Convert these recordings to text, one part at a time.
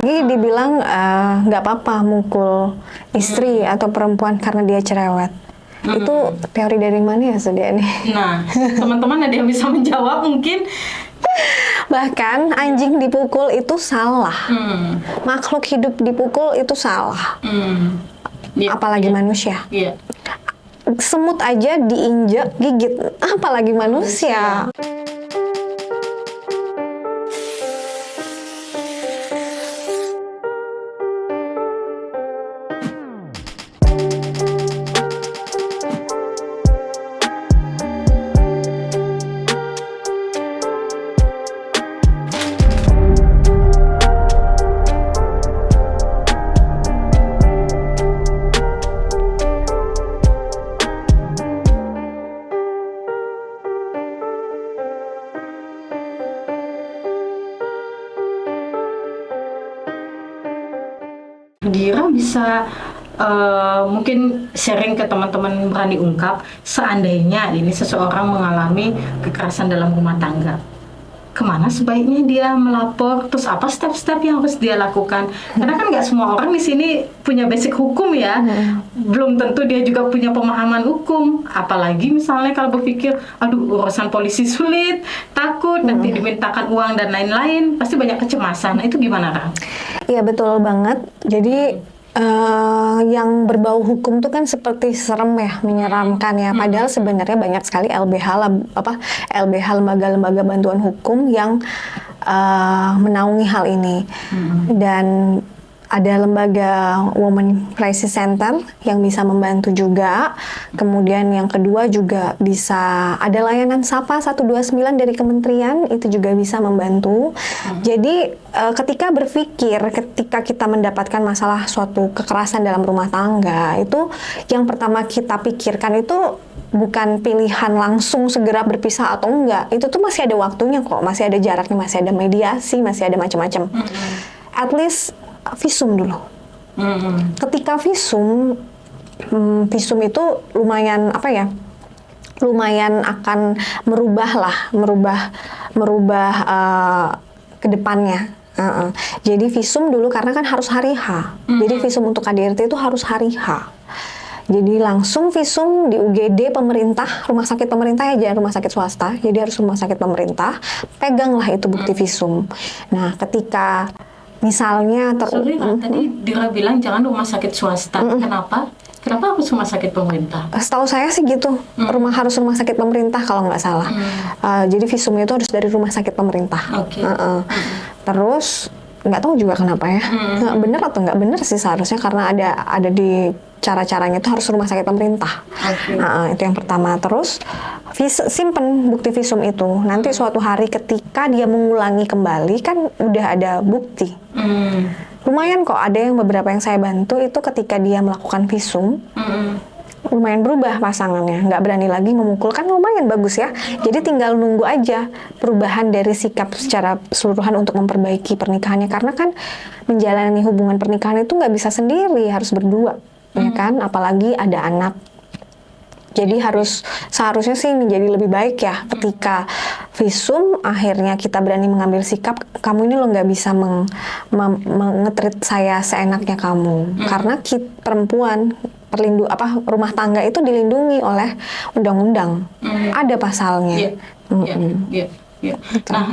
Apalagi dibilang nggak apa-apa mukul istri atau perempuan karena dia cerewet. Itu teori dari mana ya Sudia nih? Nah, teman-teman ada yang bisa menjawab mungkin? Bahkan anjing dipukul itu salah. Makhluk hidup dipukul itu salah. Iya, Apalagi manusia. Iya. Semut aja diinjak, gigit, apalagi manusia. Dira bisa mungkin sharing ke teman-teman berani ungkap seandainya ini seseorang mengalami kekerasan dalam rumah tangga. Kemana sebaiknya dia melapor? Terus apa step-step yang harus dia lakukan? Karena kan nggak semua orang di sini punya basic hukum ya. Belum tentu dia juga punya pemahaman hukum. Apalagi misalnya kalau berpikir, aduh urusan polisi sulit, takut, nanti dimintakan uang dan lain-lain. Pasti banyak kecemasan. Nah, itu gimana, Kang? Iya betul banget. Jadi yang berbau hukum tuh kan seperti serem ya, menyeramkan ya. Padahal sebenarnya banyak sekali LBH lembaga-lembaga bantuan hukum yang menaungi hal ini. Dan ada lembaga Women Crisis Center yang bisa membantu juga. Kemudian yang kedua juga bisa ada layanan SAPA 129 dari kementerian, itu juga bisa membantu. Jadi ketika kita mendapatkan masalah suatu kekerasan dalam rumah tangga, itu yang pertama kita pikirkan itu bukan pilihan langsung segera berpisah atau enggak. Itu tuh masih ada waktunya kok, masih ada jaraknya, masih ada mediasi, masih ada macam-macam. At least visum dulu. Ketika visum itu lumayan lumayan akan merubah ke depannya. Jadi visum dulu karena kan harus hari H. Jadi visum untuk KDRT itu harus hari H. Jadi langsung visum di UGD pemerintah, rumah sakit pemerintah ya, jangan rumah sakit swasta. Jadi harus rumah sakit pemerintah. Peganglah itu bukti visum. Nah, ketika misalnya tadi Dira bilang jangan rumah sakit swasta. Kenapa? Kenapa harus rumah sakit pemerintah? Setahu saya sih gitu, harus rumah sakit pemerintah kalau nggak salah. Jadi visumnya itu harus dari rumah sakit pemerintah. Terus nggak tahu juga kenapa ya, bener atau nggak bener sih seharusnya, karena ada di cara-caranya itu harus rumah sakit pemerintah. Itu yang pertama. Terus simpen bukti visum itu. Nanti suatu hari ketika dia mengulangi kembali kan udah ada bukti. Lumayan kok, ada yang beberapa yang saya bantu itu ketika dia melakukan visum, lumayan berubah pasangannya, nggak berani lagi memukul, kan lumayan bagus ya. Jadi tinggal nunggu aja perubahan dari sikap secara keseluruhan untuk memperbaiki pernikahannya, karena kan menjalani hubungan pernikahan itu nggak bisa sendiri, harus berdua, ya kan, apalagi ada anak. Jadi seharusnya sih menjadi lebih baik ya ketika visum akhirnya kita berani mengambil sikap, kamu ini lo nggak bisa mengetrit saya seenaknya kamu, karena perempuan rumah tangga itu dilindungi oleh undang-undang, ada pasalnya. Nah,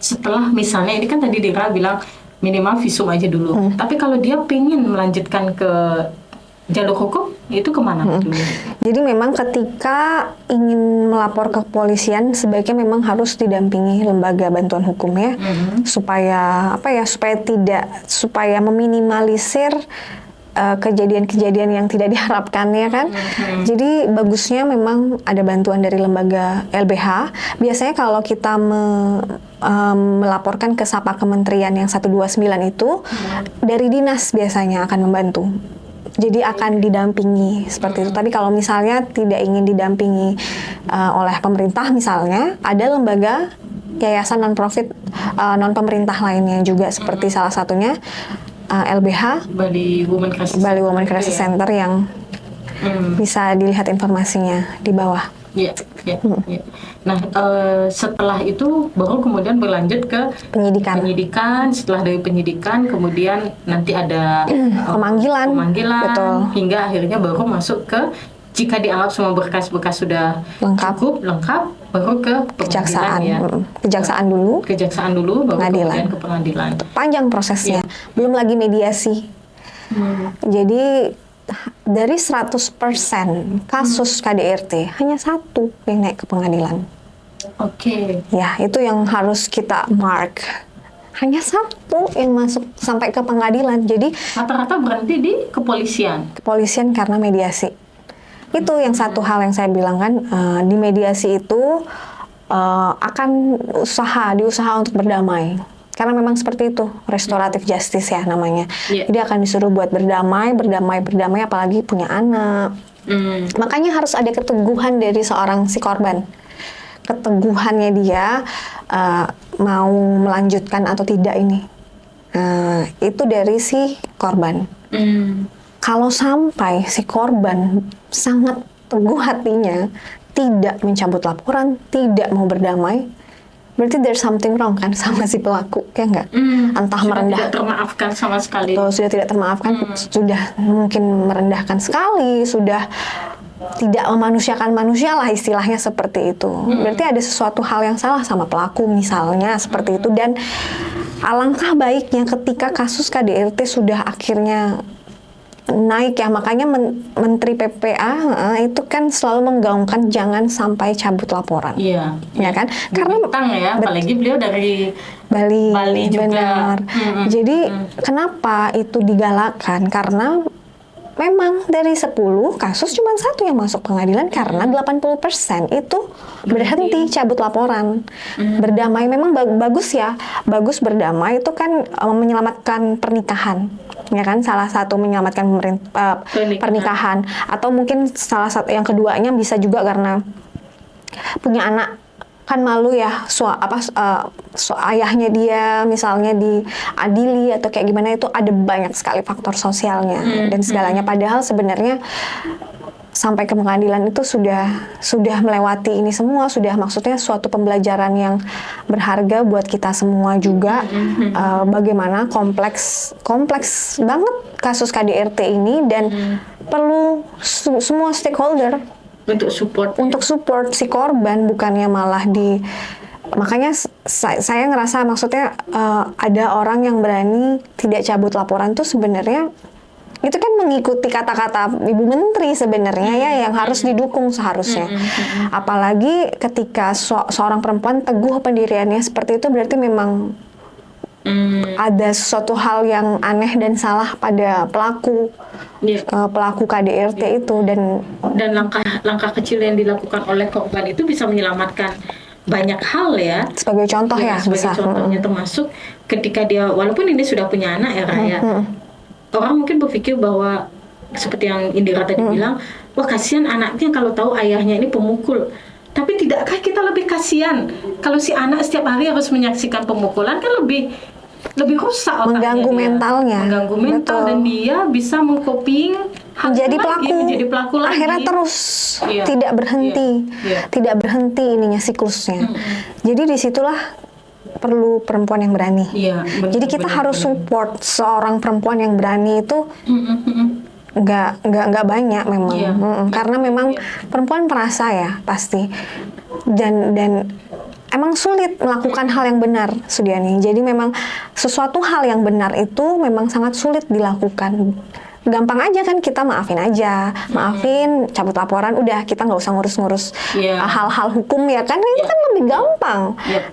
setelah misalnya ini kan tadi Dira bilang minimal visum aja dulu, tapi kalau dia pingin melanjutkan ke jalur hukum, itu kemana dulu? Jadi memang ketika ingin melapor ke kepolisian sebaiknya memang harus didampingi lembaga bantuan hukum ya, supaya supaya meminimalisir kejadian-kejadian yang tidak diharapkan ya kan. Jadi bagusnya memang ada bantuan dari lembaga LBH. Biasanya kalau kita melaporkan ke SAPA kementerian yang 129 itu, dari dinas biasanya akan membantu. Jadi akan didampingi seperti itu. Tapi kalau misalnya tidak ingin didampingi oleh pemerintah misalnya, ada lembaga yayasan non-profit non-pemerintah lainnya juga, seperti salah satunya LBH, Bali Women Crisis Center yang bisa dilihat informasinya di bawah. Iya, iya, iya. Nah, setelah itu baru kemudian berlanjut ke penyidikan. Setelah dari penyidikan, kemudian nanti ada pemanggilan, betul. Hingga akhirnya baru masuk ke, jika dianggap semua berkas-berkas sudah cukup lengkap, baru ke kejaksaan. Ya. Kejaksaan dulu, baru kemudian ke pengadilan. Panjang prosesnya, belum lagi mediasi. Jadi dari 100% kasus KDRT hanya satu yang naik ke pengadilan. Oke. Ya, itu yang harus kita mark. Hanya satu yang masuk sampai ke pengadilan. Jadi rata-rata berhenti di kepolisian. Kepolisian karena mediasi. Itu yang satu hal yang saya bilang kan, di mediasi itu akan diusaha untuk berdamai. Karena memang seperti itu, restoratif justice ya namanya. Jadi akan disuruh buat berdamai, apalagi punya anak. Makanya harus ada keteguhan dari seorang si korban. Keteguhannya dia mau melanjutkan atau tidak ini. Itu dari si korban. Kalau sampai si korban sangat teguh hatinya, tidak mencabut laporan, tidak mau berdamai, berarti there's something wrong kan sama si pelaku, ya enggak? Entah sudah tidak termaafkan sama sekali. Sudah tidak termaafkan, sudah mungkin merendahkan sekali, sudah tidak memanusiakan manusia lah istilahnya seperti itu. Berarti ada sesuatu hal yang salah sama pelaku misalnya seperti itu. Dan alangkah baiknya ketika kasus KDRT sudah akhirnya naik ya, makanya Menteri PPA itu kan selalu menggaungkan jangan sampai cabut laporan. Iya. Ya kan? Karena Bintang ya, apalagi beliau dari Bali juga. Benar. Jadi kenapa itu digalakkan? Karena memang dari 10 kasus cuma satu yang masuk pengadilan karena 80% itu berhenti cabut laporan. Berdamai memang bagus ya. Bagus berdamai itu kan menyelamatkan pernikahan. Ya kan, salah satu menyelamatkan pernikahan, atau mungkin salah satu yang keduanya bisa juga karena punya anak, kan malu ya ayahnya dia misalnya diadili atau kayak gimana, itu ada banyak sekali faktor sosialnya dan segalanya. Padahal sebenarnya sampai ke pengadilan itu sudah melewati ini semua, sudah maksudnya suatu pembelajaran yang berharga buat kita semua juga. Bagaimana kompleks banget kasus KDRT ini dan perlu semua stakeholder untuk support si korban, bukannya malah makanya saya ngerasa maksudnya ada orang yang berani tidak cabut laporan tuh sebenarnya itu kan mengikuti kata-kata Ibu Menteri sebenarnya ya, yang harus didukung seharusnya. Apalagi ketika seorang perempuan teguh pendiriannya seperti itu, berarti memang ada sesuatu hal yang aneh dan salah pada pelaku KDRT itu, dan langkah kecil yang dilakukan oleh korban itu bisa menyelamatkan banyak hal ya. Sebagai contoh ya sebagai bisa. Contohnya termasuk ketika dia, walaupun ini sudah punya anak ya Raya, orang mungkin berpikir bahwa seperti yang Indira tadi bilang, wah kasihan anaknya kalau tahu ayahnya ini pemukul. Tapi tidakkah kita lebih kasihan kalau si anak setiap hari harus menyaksikan pemukulan? Kan lebih rusak otaknya, mengganggu mentalnya, mengganggu mental. Betul. Dan dia bisa mengcopying menjadi pelaku lagi. Akhirnya terus tidak berhenti ininya siklusnya. Jadi disitulah perlu perempuan yang berani. Jadi kita harus support seorang perempuan yang berani itu. Nggak banyak memang. Karena memang perempuan perasa ya pasti, dan emang sulit melakukan hal yang benar, Sudiani. Jadi memang sesuatu hal yang benar itu memang sangat sulit dilakukan. Gampang aja kan, kita maafin aja, cabut laporan, udah kita nggak usah ngurus-ngurus hal-hal hukum ya kan, itu kan lebih gampang.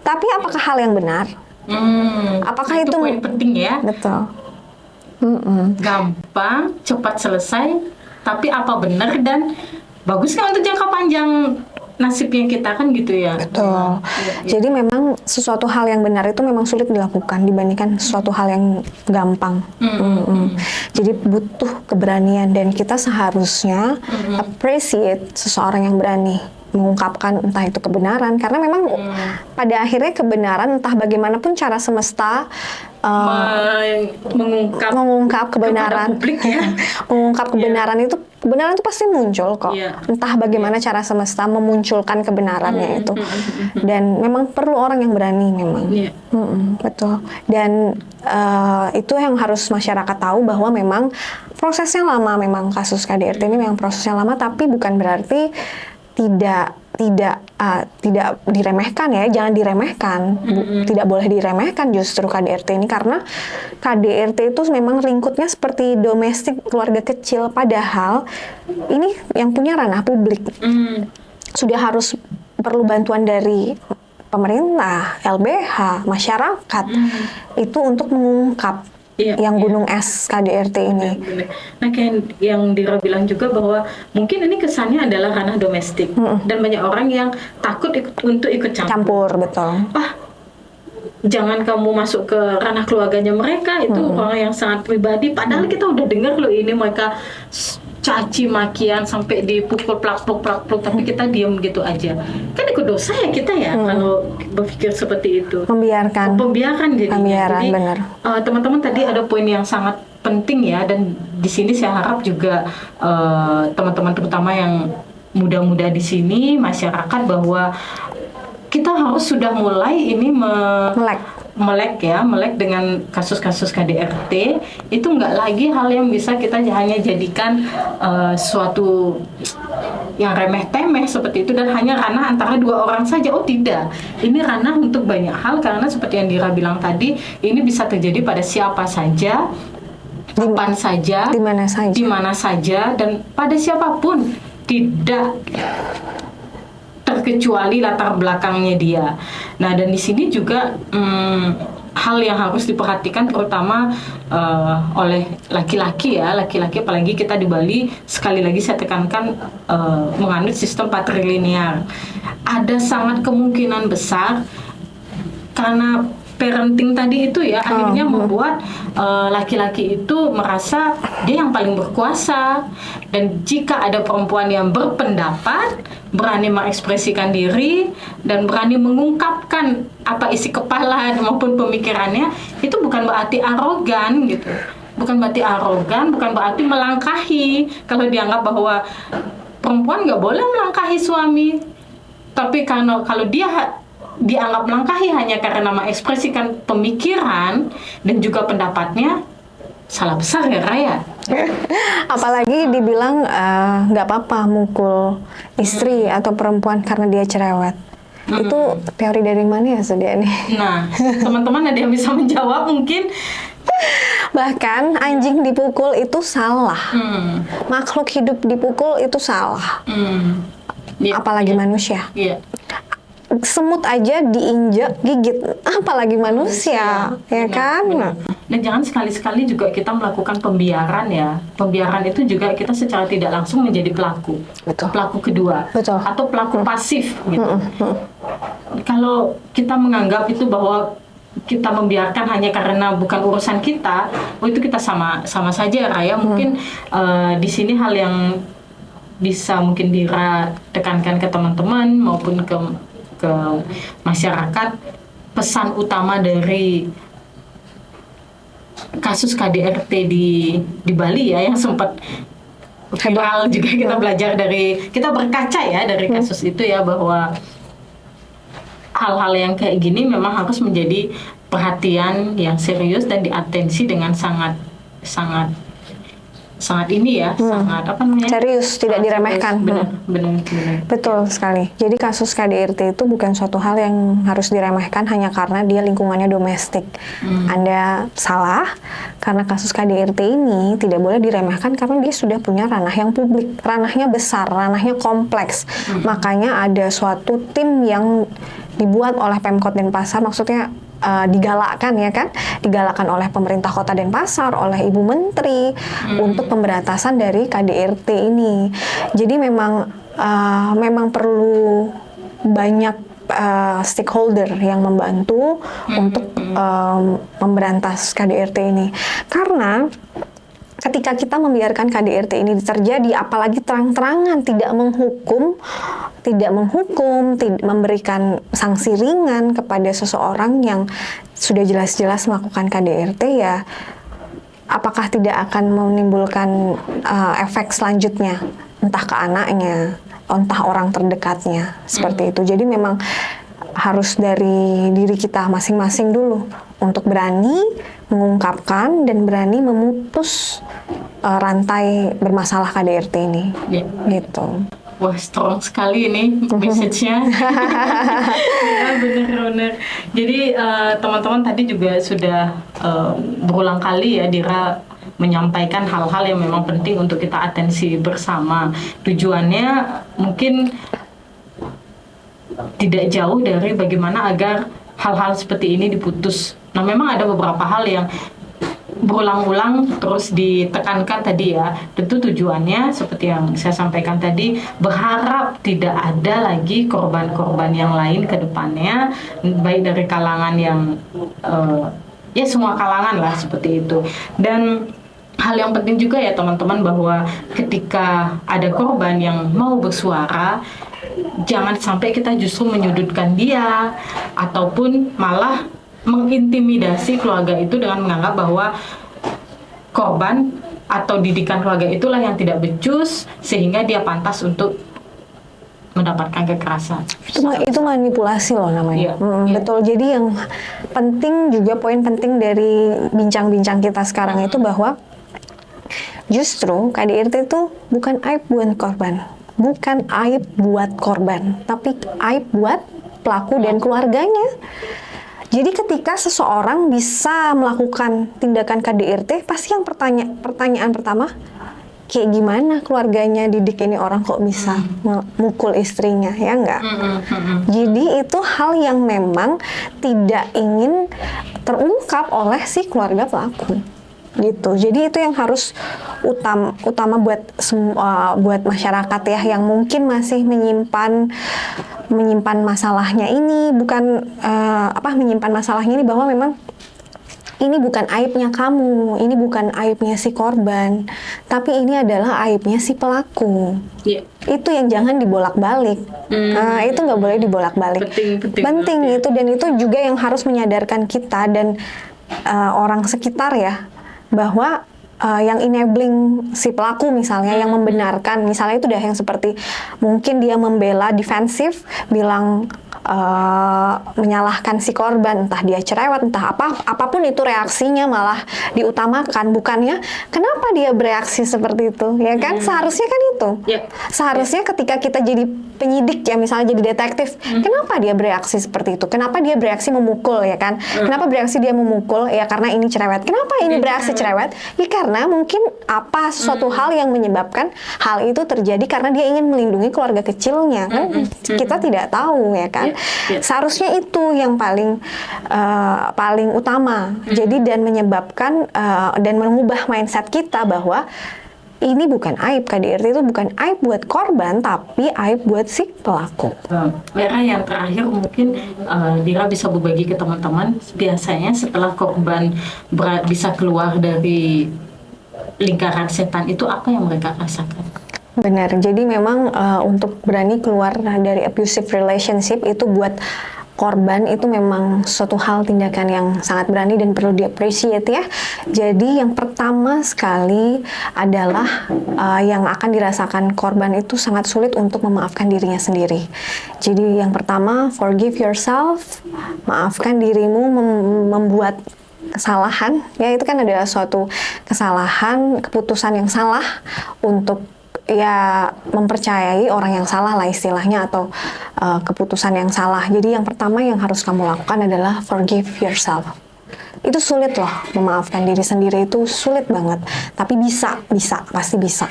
Tapi apakah hal yang benar? Apakah itu poin penting ya? Betul. Gampang, cepat selesai, tapi apa benar dan bagus kan untuk jangka panjang nasib yang kita kan gitu ya. Betul. Jadi memang sesuatu hal yang benar itu memang sulit dilakukan dibandingkan sesuatu hal yang gampang. Jadi butuh keberanian, dan kita seharusnya appreciate seseorang yang berani. mengungkapkan entah itu kebenaran, karena memang pada akhirnya kebenaran entah bagaimanapun cara semesta mengungkap kebenaran publik ya. mengungkap kebenaran itu pasti muncul kok. Entah bagaimana cara semesta memunculkan kebenarannya itu. Dan memang perlu orang yang berani memang. Betul. Dan itu yang harus masyarakat tahu, bahwa memang prosesnya lama, memang kasus KDRT ini memang prosesnya lama, tapi bukan berarti tidak diremehkan ya, jangan diremehkan. Tidak boleh diremehkan justru KDRT ini, karena KDRT itu memang lingkupnya seperti domestik, keluarga kecil, padahal ini yang punya ranah publik. Sudah harus perlu bantuan dari pemerintah, LBH, masyarakat itu untuk mengungkap yang gunung es KDRT ini. Nah, kayak yang Dira bilang juga bahwa mungkin ini kesannya adalah ranah domestik, dan banyak orang yang takut untuk ikut campur. Betul. Jangan kamu masuk ke ranah keluarganya mereka, itu orang yang sangat pribadi. Padahal kita udah dengar loh ini mereka caci makian sampai dipukul plak-pluk, tapi kita diem gitu aja. Kan ikut dosa ya kita ya kalau berpikir seperti itu. Pembiarkan jadi. Jadi benar. Teman-teman tadi ada poin yang sangat penting ya, dan di sini saya harap juga teman-teman terutama yang muda-muda di sini, masyarakat, bahwa kita harus sudah mulai ini melek dengan kasus-kasus KDRT. Itu nggak lagi hal yang bisa kita hanya jadikan suatu yang remeh-temeh seperti itu, dan hanya ranah antara dua orang saja. Oh tidak, ini ranah untuk banyak hal, karena seperti yang Dira bilang tadi, ini bisa terjadi pada siapa saja, kapan saja, di mana saja, dan pada siapapun, tidak terkecuali latar belakangnya dia. Nah, dan di sini juga hal yang harus diperhatikan terutama oleh laki-laki apalagi kita di Bali, sekali lagi saya tekankan, menganut sistem patrilinear. Ada sangat kemungkinan besar karena parenting tadi itu ya, akhirnya membuat laki-laki itu merasa dia yang paling berkuasa, dan jika ada perempuan yang berpendapat, berani mengekspresikan diri, dan berani mengungkapkan apa isi kepala maupun pemikirannya, itu bukan berarti arogan gitu. Bukan berarti melangkahi. Kalau dianggap bahwa perempuan nggak boleh melangkahi suami, tapi kalau dia dianggap melangkahi hanya karena mengekspresikan pemikiran dan juga pendapatnya, salah besar ya Raya. Apalagi dibilang nggak apa-apa mukul istri atau perempuan karena dia cerewet. Itu teori dari mana ya Sedia nih? Nah, teman-teman ada yang bisa menjawab mungkin? Bahkan anjing dipukul itu salah. Makhluk hidup dipukul itu salah. Apalagi manusia. Semut aja diinjak, gigit, apalagi manusia, ya kan? Benar. Dan jangan sekali-sekali juga kita melakukan pembiaran ya. Pembiaran itu juga kita secara tidak langsung menjadi pelaku. Betul. Pelaku kedua. Betul. Atau pelaku pasif gitu. Kalau kita menganggap itu bahwa kita membiarkan hanya karena bukan urusan kita, itu kita sama saja Raya. Mungkin di sini hal yang bisa mungkin Dira tekankan ke teman-teman maupun ke masyarakat, pesan utama dari kasus KDRT di Bali ya, yang sempat viral juga, kita berkaca ya dari kasus itu ya, bahwa hal-hal yang kayak gini memang harus menjadi perhatian yang serius dan diatensi dengan sangat ini ya, sangat serius, tidak diremehkan. Benar. Betul sekali. Jadi kasus KDRT itu bukan suatu hal yang harus diremehkan hanya karena dia lingkungannya domestik. Anda salah, karena kasus KDRT ini tidak boleh diremehkan karena dia sudah punya ranah yang publik, ranahnya besar, ranahnya kompleks. Makanya ada suatu tim yang dibuat oleh Pemkot Denpasar, maksudnya digalakkan ya kan, digalakkan oleh pemerintah Kota Denpasar, oleh Ibu Menteri untuk pemberantasan dari KDRT ini. Jadi memang perlu banyak stakeholder yang membantu untuk memberantas KDRT ini, karena ketika kita membiarkan KDRT ini terjadi, apalagi terang-terangan tidak menghukum, memberikan sanksi ringan kepada seseorang yang sudah jelas-jelas melakukan KDRT, ya apakah tidak akan menimbulkan efek selanjutnya, entah ke anaknya, entah orang terdekatnya, seperti itu. Jadi memang harus dari diri kita masing-masing dulu untuk berani mengungkapkan dan berani memutus rantai bermasalah KDRT ini, gitu. Wah, strong sekali ini message-nya. Ya, benar-benar. Jadi teman-teman tadi juga sudah berulang kali ya Dira menyampaikan hal-hal yang memang penting untuk kita atensi bersama. Tujuannya mungkin tidak jauh dari bagaimana agar hal-hal seperti ini diputus. Nah, memang ada beberapa hal yang berulang-ulang terus ditekankan tadi ya. Tentu tujuannya seperti yang saya sampaikan tadi, berharap tidak ada lagi korban-korban yang lain ke depannya, baik dari kalangan yang ya semua kalangan lah seperti itu. Dan hal yang penting juga ya teman-teman, bahwa ketika ada korban yang mau bersuara, jangan sampai kita justru menyudutkan dia ataupun malah mengintimidasi keluarga itu dengan menganggap bahwa korban atau didikan keluarga itulah yang tidak becus sehingga dia pantas untuk mendapatkan kekerasan. Itu manipulasi loh namanya. Iya. Betul. Jadi yang penting juga, poin penting dari bincang-bincang kita sekarang itu bahwa justru KDRT itu bukan aib buat korban. Bukan aib buat korban, tapi aib buat pelaku dan keluarganya. Jadi ketika seseorang bisa melakukan tindakan KDRT, pasti yang pertanyaan pertama, kayak gimana keluarganya didik ini orang kok bisa mukul istrinya, ya enggak? Jadi itu hal yang memang tidak ingin terungkap oleh si keluarga pelaku. Gitu. Jadi itu yang harus utama buat buat masyarakat ya, yang mungkin masih menyimpan masalahnya ini, bukan menyimpan masalahnya ini bahwa memang ini bukan aibnya kamu, ini bukan aibnya si korban, tapi ini adalah aibnya si pelaku. Itu yang jangan dibolak-balik. Itu nggak boleh dibolak-balik. Penting itu, dan itu juga yang harus menyadarkan kita dan orang sekitar ya, bahwa yang enabling si pelaku misalnya, yang membenarkan, misalnya itu udah yang seperti mungkin dia membela defensif, bilang menyalahkan si korban, entah dia cerewet, entah apapun itu reaksinya malah diutamakan, bukannya kenapa dia bereaksi seperti itu, ya kan? Seharusnya kan itu. Seharusnya ketika kita jadi penyidik ya, misalnya jadi detektif, kenapa dia bereaksi seperti itu? Kenapa dia bereaksi memukul, ya kan? Kenapa bereaksi dia memukul? Ya karena ini cerewet. Kenapa ini bereaksi cerewet? Ya karena mungkin suatu hal yang menyebabkan hal itu terjadi karena dia ingin melindungi keluarga kecilnya, kan? Kita tidak tahu, ya kan? Seharusnya itu yang paling utama. Jadi dan menyebabkan dan mengubah mindset kita bahwa ini bukan aib, KDRT itu bukan aib buat korban, tapi aib buat si pelaku. Vera, yang terakhir mungkin Dira bisa berbagi ke teman-teman, biasanya setelah korban bisa keluar dari lingkaran setan itu, apa yang mereka rasakan? Benar, jadi memang untuk berani keluar dari abusive relationship itu buat korban itu memang suatu hal, tindakan yang sangat berani dan perlu di-appreciate ya. Jadi yang pertama sekali adalah yang akan dirasakan korban itu sangat sulit untuk memaafkan dirinya sendiri. Jadi yang pertama, forgive yourself, maafkan dirimu membuat kesalahan, ya itu kan adalah suatu kesalahan, keputusan yang salah untuk ya mempercayai orang yang salah lah istilahnya, atau keputusan yang salah. Jadi yang pertama yang harus kamu lakukan adalah forgive yourself. Itu sulit loh, memaafkan diri sendiri itu sulit banget, tapi pasti bisa.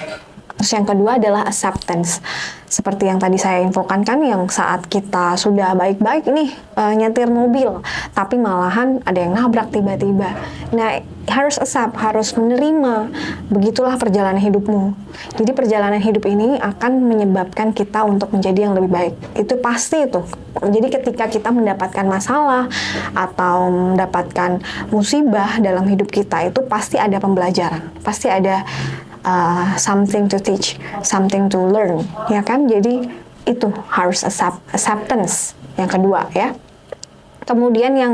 Terus yang kedua adalah acceptance. Seperti yang tadi saya infokan kan, yang saat kita sudah baik-baik nih nyetir mobil, tapi malahan ada yang nabrak tiba-tiba. Nah, harus accept, harus menerima. Begitulah perjalanan hidupmu. Jadi perjalanan hidup ini akan menyebabkan kita untuk menjadi yang lebih baik. Itu pasti itu. Jadi ketika kita mendapatkan masalah atau mendapatkan musibah dalam hidup kita, itu pasti ada pembelajaran. Pasti ada something to teach, something to learn, ya kan? Jadi itu harus acceptance yang kedua ya. Kemudian yang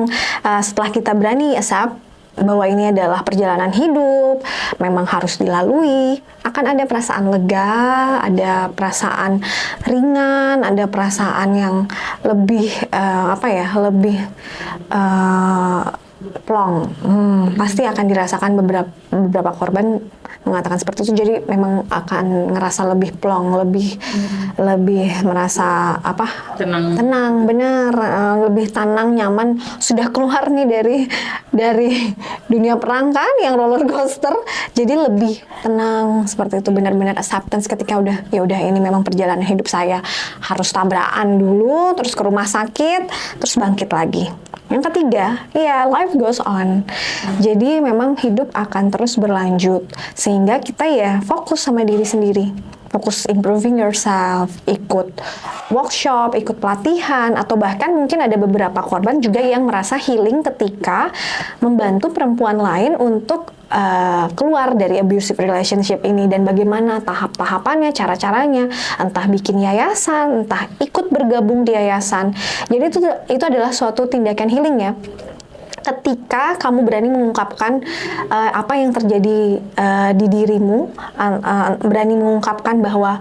setelah kita berani accept bahwa ini adalah perjalanan hidup, memang harus dilalui, akan ada perasaan lega, ada perasaan ringan, ada perasaan yang lebih lebih plong. Pasti akan dirasakan beberapa korban mengatakan seperti itu. Jadi memang akan ngerasa lebih plong, lebih merasa tenang, benar, lebih tenang, nyaman. Sudah keluar nih dari dunia perang kan, yang roller coaster. Jadi lebih tenang seperti itu, benar-benar acceptance ketika udah ini memang perjalanan hidup saya, harus tabrakan dulu, terus ke rumah sakit, terus bangkit lagi. Yang ketiga, ya life goes on. Jadi memang hidup akan terus berlanjut, sehingga kita ya fokus sama diri sendiri, fokus improving yourself, ikut workshop, ikut pelatihan, atau bahkan mungkin ada beberapa korban juga yang merasa healing ketika membantu perempuan lain untuk keluar dari abusive relationship ini, dan bagaimana tahap-tahapannya, cara-caranya, entah bikin yayasan, entah ikut bergabung di yayasan. Jadi itu adalah suatu tindakan healing ya. Ketika kamu berani mengungkapkan apa yang terjadi di dirimu, berani mengungkapkan bahwa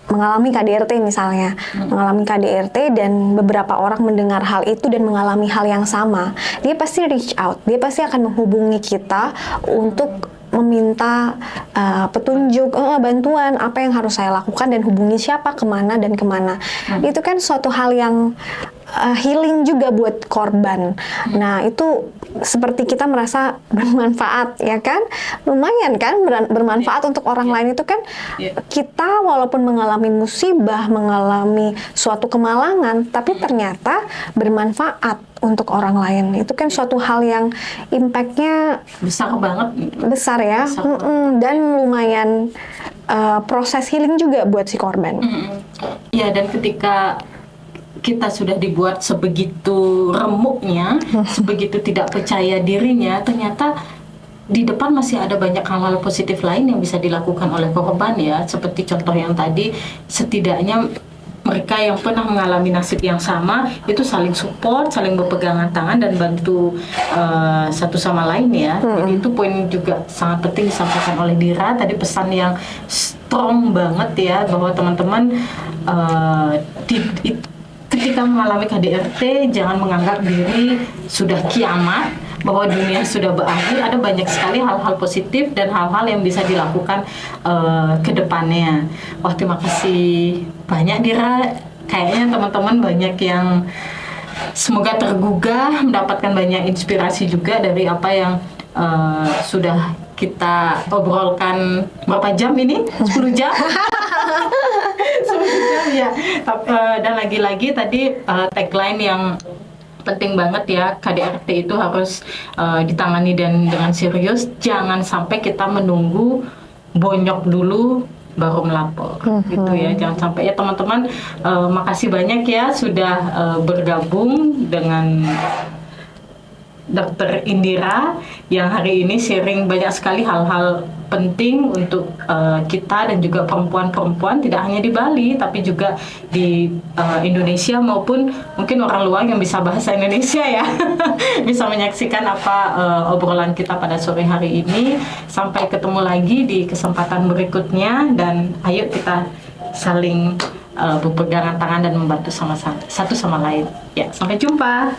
mengalami KDRT misalnya, mengalami KDRT dan beberapa orang mendengar hal itu dan mengalami hal yang sama, dia pasti reach out, dia pasti akan menghubungi kita untuk meminta petunjuk, bantuan, apa yang harus saya lakukan dan hubungi siapa, kemana dan kemana. Itu kan suatu hal yang healing juga buat korban. Nah, itu seperti kita merasa bermanfaat, ya kan? Lumayan kan bermanfaat untuk orang lain itu kan. Kita walaupun mengalami musibah, mengalami suatu kemalangan, tapi ternyata bermanfaat untuk orang lain. Itu kan suatu hal yang impact-nya besar banget. Besar ya. Dan lumayan proses healing juga buat si korban. Ya, dan ketika kita sudah dibuat sebegitu remuknya, sebegitu tidak percaya dirinya, ternyata di depan masih ada banyak hal-hal positif lain yang bisa dilakukan oleh korban ya. Seperti contoh yang tadi, setidaknya mereka yang pernah mengalami nasib yang sama itu saling support, saling berpegangan tangan dan bantu satu sama lain ya. Jadi itu poin juga sangat penting disampaikan oleh Dira tadi, pesan yang strong banget ya, bahwa teman-teman ketika mengalami KDRT jangan menganggap diri sudah kiamat, bahwa dunia sudah berakhir. Ada banyak sekali hal-hal positif dan hal-hal yang bisa dilakukan ke depannya. Wah, terima kasih banyak Dira. Kayaknya teman-teman banyak yang semoga tergugah, mendapatkan banyak inspirasi juga dari apa yang sudah kita obrolkan. Berapa jam ini? 10 jam? 10 jam ya. Dan lagi-lagi tadi tagline yang penting banget ya, KDRT itu harus ditangani dan dengan serius. Jangan sampai kita menunggu bonyok dulu baru melapor, gitu ya. Jangan sampai ya teman-teman. Makasih banyak ya sudah bergabung dengan Dr. Indira yang hari ini sharing banyak sekali hal-hal penting untuk kita dan juga perempuan-perempuan, tidak hanya di Bali tapi juga di Indonesia maupun mungkin orang luar yang bisa bahasa Indonesia ya bisa menyaksikan apa obrolan kita pada sore hari ini. Sampai ketemu lagi di kesempatan berikutnya, dan ayo kita saling berpegangan tangan dan membantu sama satu sama lain ya. Sampai jumpa.